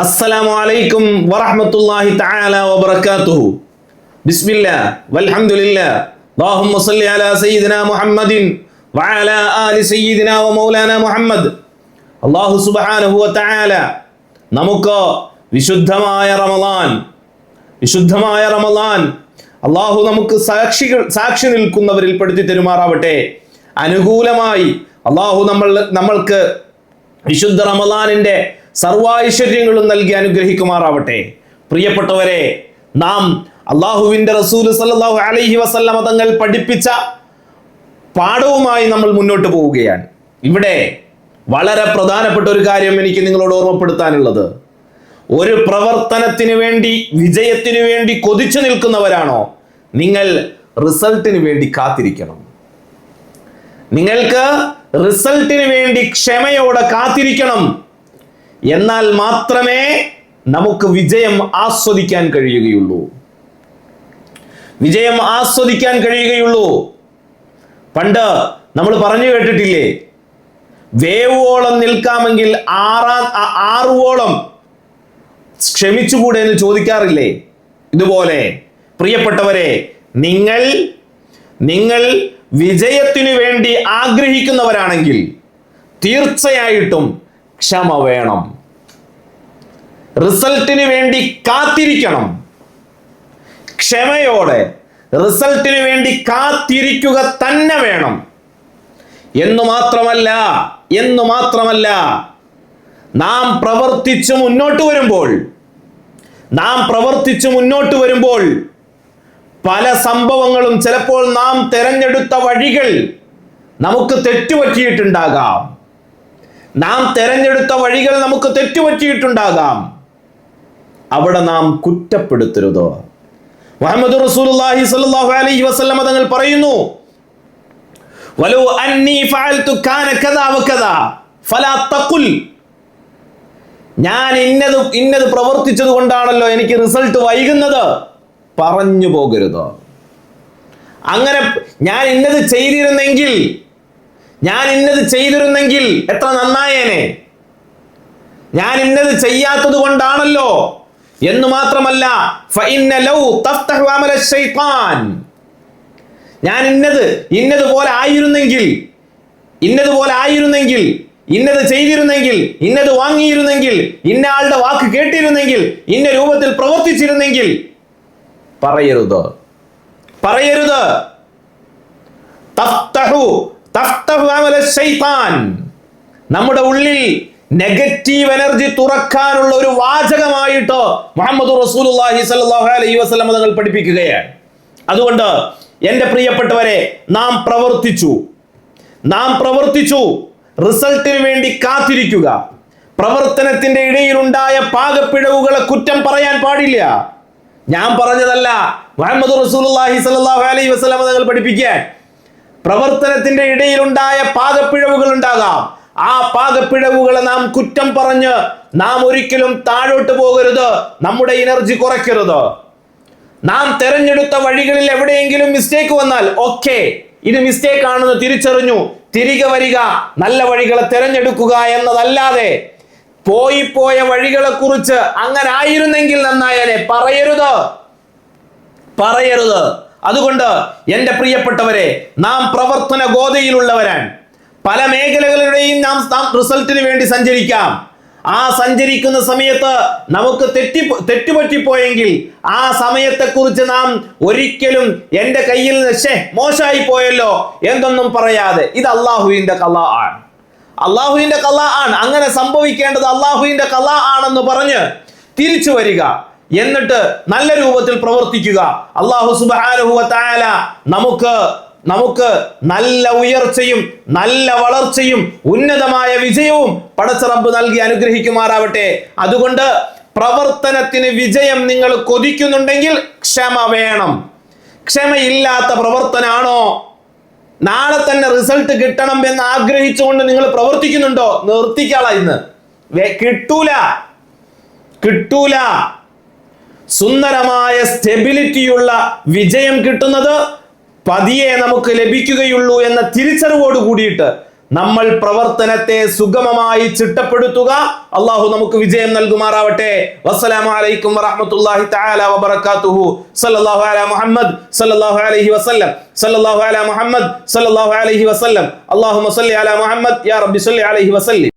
അസ്സലാമു അലൈക്കും വറഹ്മത്തുള്ളാഹി തആല വബറകാതുഹു. ബിസ്മില്ലാഹ് വൽഹംദുലില്ലാഹ് അല്ലാഹുമ്മ സ്വല്ലി അലാ സയ്യിദിനാ മുഹമ്മദിൻ വഅലാ ആലി സയ്യിദിനാ വമൗലാനാ മുഹമ്മദ്. അല്ലാഹു സുബ്ഹാനഹു വ തആല നമുക്ക് വിശുദ്ധമായ റമളാൻ അല്ലാഹു നമുക്ക് സാക്ഷി നിൽക്കുന്നവരിൽ പെടുത്തി തരുമാറാവട്ടെ. അനുകൂലമായി അല്ലാഹു നമ്മൾക്ക് വിശുദ്ധ റമളാനിന്റെ സർവൈശ്വര്യങ്ങളും നൽകി അനുഗ്രഹിക്കുമാറാവട്ടെ. പ്രിയപ്പെട്ടവരെ, നാം അല്ലാഹുവിന്റെ റസൂൽ സല്ലല്ലാഹു അലൈഹി വസല്ലമ തങ്ങൾ പഠിപ്പിച്ച പാഠവുമായി നമ്മൾ മുന്നോട്ട് പോവുകയാണ്. ഇവിടെ വളരെ പ്രധാനപ്പെട്ട ഒരു കാര്യം എനിക്ക് നിങ്ങളോട് ഓർമ്മപ്പെടുത്താനുള്ളത്, ഒരു പ്രവർത്തനത്തിന് വേണ്ടി, വിജയത്തിന് വേണ്ടി കൊതിച്ചു നിൽക്കുന്നവരാണോ നിങ്ങൾ? റിസൾട്ടിന് വേണ്ടി കാത്തിരിക്കണം. നിങ്ങൾക്ക് റിസൾട്ടിന് വേണ്ടി ക്ഷമയോടെ കാത്തിരിക്കണം. എന്നാൽ മാത്രമേ നമുക്ക് വിജയം ആസ്വദിക്കാൻ കഴിയുകയുള്ളൂ. പണ്ട് നമ്മൾ പറഞ്ഞു കേട്ടിട്ടില്ലേ, വേവോളം നിൽക്കാമെങ്കിൽ ആറുവോളം ക്ഷമിച്ചുകൂടെ എന്ന് ചോദിക്കാറില്ലേ? ഇതുപോലെ പ്രിയപ്പെട്ടവരെ, നിങ്ങൾ വിജയത്തിനു വേണ്ടി ആഗ്രഹിക്കുന്നവരാണെങ്കിൽ തീർച്ചയായിട്ടും ക്ഷമ വേണം. റിസൾട്ടിന് വേണ്ടി കാത്തിരിക്കണം. ക്ഷമയോടെ റിസൾട്ടിന് വേണ്ടി കാത്തിരിക്കുക തന്നെ വേണം. എന്നു മാത്രമല്ല നാം പ്രവർത്തിച്ചു മുന്നോട്ട് വരുമ്പോൾ പല സംഭവങ്ങളും, ചിലപ്പോൾ നാം തെരഞ്ഞെടുത്ത വഴികൾ നമുക്ക് തെറ്റുപറ്റിയിട്ടുണ്ടാകാം. അവിടെ നാം കുറ്റപ്പെടുത്തരുത്. മുഹമ്മദ് റസൂലുള്ളാഹി സ്വല്ലല്ലാഹു അലൈഹി വസല്ലമ തങ്ങൾ പറയുന്നു, വലൗ അന്നി ഫഅൽതു കാന കദാ വകദാ ഫലാ തഖുൽ. ഞാൻ ഇന്നത് പ്രവർത്തിച്ചത് കൊണ്ടാണല്ലോ എനിക്ക് റിസൾട്ട് വൈകുന്നത്, പറഞ്ഞു പോകരുത്. അങ്ങനെ ഞാൻ ഇന്നത് ചെയ്തിരുന്നെങ്കിൽ എത്ര നന്നായേനെ, ഞാൻ ഇന്നത് ചെയ്യാത്തത് കൊണ്ടാണല്ലോ എന്ന് മാത്രമല്ല, ഫഇന്ന ലൗ തഫ്തഹു അമല ശൈത്താൻ. ഞാൻ ഇന്നതുപോലെ ആയിരുന്നെങ്കിൽ, ഇന്നത് ചെയ്തിരുന്നെങ്കിൽ, ഇന്നത് വാങ്ങിയിരുന്നെങ്കിൽ, ഇന്ന ആളുടെ വാക്ക് കേട്ടിരുന്നെങ്കിൽ, ഇന്ന രൂപത്തിൽ പ്രവർത്തിച്ചിരുന്നെങ്കിൽ, പറയരുത്. തഫ്തഹു അമല ശൈത്താൻ. നമ്മുടെ ഉള്ളിൽ നെഗറ്റീവ് എനർജി തുറക്കാനുള്ള ഒരു വാചകമായിട്ട് മുഹമ്മദ് റസൂലുള്ളാഹി സ്വല്ലല്ലാഹു അലൈഹി വസല്ലം തങ്ങൾ പഠിപ്പിക്കുകയാണ്. അതുകൊണ്ട് എൻ്റെ പ്രിയപ്പെട്ടവരെ, നാം പ്രവർത്തിച്ചു റിസൾട്ടിന് വേണ്ടി കാത്തിരിക്കുക. പ്രവർത്തനത്തിന്റെ ഇടയിലുണ്ടായ പാകപ്പിഴവുകളെ കുറ്റം പറയാൻ പാടില്ല. ഞാൻ പറഞ്ഞതല്ല, മുഹമ്മദ് റസൂലുള്ളാഹി സ്വല്ലല്ലാഹു അലൈഹി വസല്ലം തങ്ങൾ പഠിപ്പിക്കാൻ. പ്രവർത്തനത്തിന്റെ ഇടയിലുണ്ടായ പാകപ്പിഴവുകൾ ഉണ്ടാകാം. ആ പാകപ്പിഴവുകളെ നാം കുറ്റം പറഞ്ഞ് നാം ഒരിക്കലും താഴോട്ട് പോകരുത്. നമ്മുടെ എനർജി കുറയ്ക്കരുത്. നാം തെരഞ്ഞെടുത്ത വഴികളിൽ എവിടെയെങ്കിലും മിസ്റ്റേക്ക് വന്നാൽ ഓക്കെ, ഇത് മിസ്റ്റേക്ക് ആണെന്ന് തിരിച്ചറിഞ്ഞു തിരികെ വരിക, നല്ല വഴികളെ തെരഞ്ഞെടുക്കുക എന്നതല്ലാതെ പോയ വഴികളെ കുറിച്ച് അങ്ങനെ ആയിരുന്നെങ്കിൽ നന്നായനെ പറയരുത്. അതുകൊണ്ട് എൻ്റെ പ്രിയപ്പെട്ടവരെ, നാം പ്രവർത്തന ഗോതയിലുള്ളവരാണ്. പല മേഖലകളുടെയും നാം റിസൾട്ടിന് വേണ്ടി സഞ്ചരിക്കാം. ആ സഞ്ചരിക്കുന്ന സമയത്ത് നമുക്ക് തെറ്റുപറ്റിപ്പോയെങ്കിൽ ആ സമയത്തെക്കുറിച്ച് നാം ഒരിക്കലും എൻ്റെ കയ്യിൽ നിന്ന് മോശമായി പോയല്ലോ എന്തൊന്നും പറയാതെ, ഇത് അള്ളാഹുവിന്റെ ഖളാ ആണ്, അങ്ങനെ സംഭവിക്കേണ്ടത് അള്ളാഹുവിന്റെ ഖളാ ആണെന്ന് പറഞ്ഞ് തിരിച്ചു വരിക. എന്നിട്ട് നല്ല രൂപത്തിൽ പ്രവർത്തിക്കുക. അല്ലാഹു സുബ്ഹാനഹു വ തആല നമുക്ക് നല്ല ഉയർച്ചയും നല്ല വളർച്ചയും ഉന്നതമായ വിജയവും പടച്ച റബ്ബ് നൽകി അനുഗ്രഹിക്കുമാറാവട്ടെ. അതുകൊണ്ട് പ്രവർത്തനത്തിന് വിജയം നിങ്ങൾ കൊതിക്കുന്നുണ്ടെങ്കിൽ ക്ഷമ വേണം. ക്ഷമയില്ലാത്ത പ്രവർത്തനാണോ? നാളെ തന്നെ റിസൾട്ട് കിട്ടണം എന്ന് ആഗ്രഹിച്ചുകൊണ്ട് നിങ്ങൾ പ്രവർത്തിക്കുന്നുണ്ടോ? നിർത്തിക്കള. ഇന്ന് കിട്ടൂല. സുന്ദരമായ സ്റ്റെബിലിറ്റിയുള്ള വിജയം കിട്ടുന്നത് പതിയെ നമുക്ക് ലഭിക്കുകയുള്ളൂ എന്ന തിരിച്ചറിവോട് കൂടിയിട്ട് നമ്മൾ പ്രവർത്തനത്തെ സുഗമമായി ചിട്ടപ്പെടുത്തുക. അള്ളാഹു നമുക്ക് വിജയം നൽകുമാറാവട്ടെ. വസ്സലാമു അലൈക്കും വറഹ്മത്തുള്ളാഹി തആല വബറകാതുഹു. സല്ലല്ലാഹു അലാ മുഹമ്മദ് സല്ലല്ലാഹു അലൈഹി വസല്ലം. സല്ലല്ലാഹു അലാ മുഹമ്മദ് സല്ലല്ലാഹു അലൈഹി വസല്ലം. അല്ലാഹുമ്മ സല്ലി അലാ മുഹമ്മദ് യാ റബ്ബി സല്ലി അലൈഹി വസല്ലം.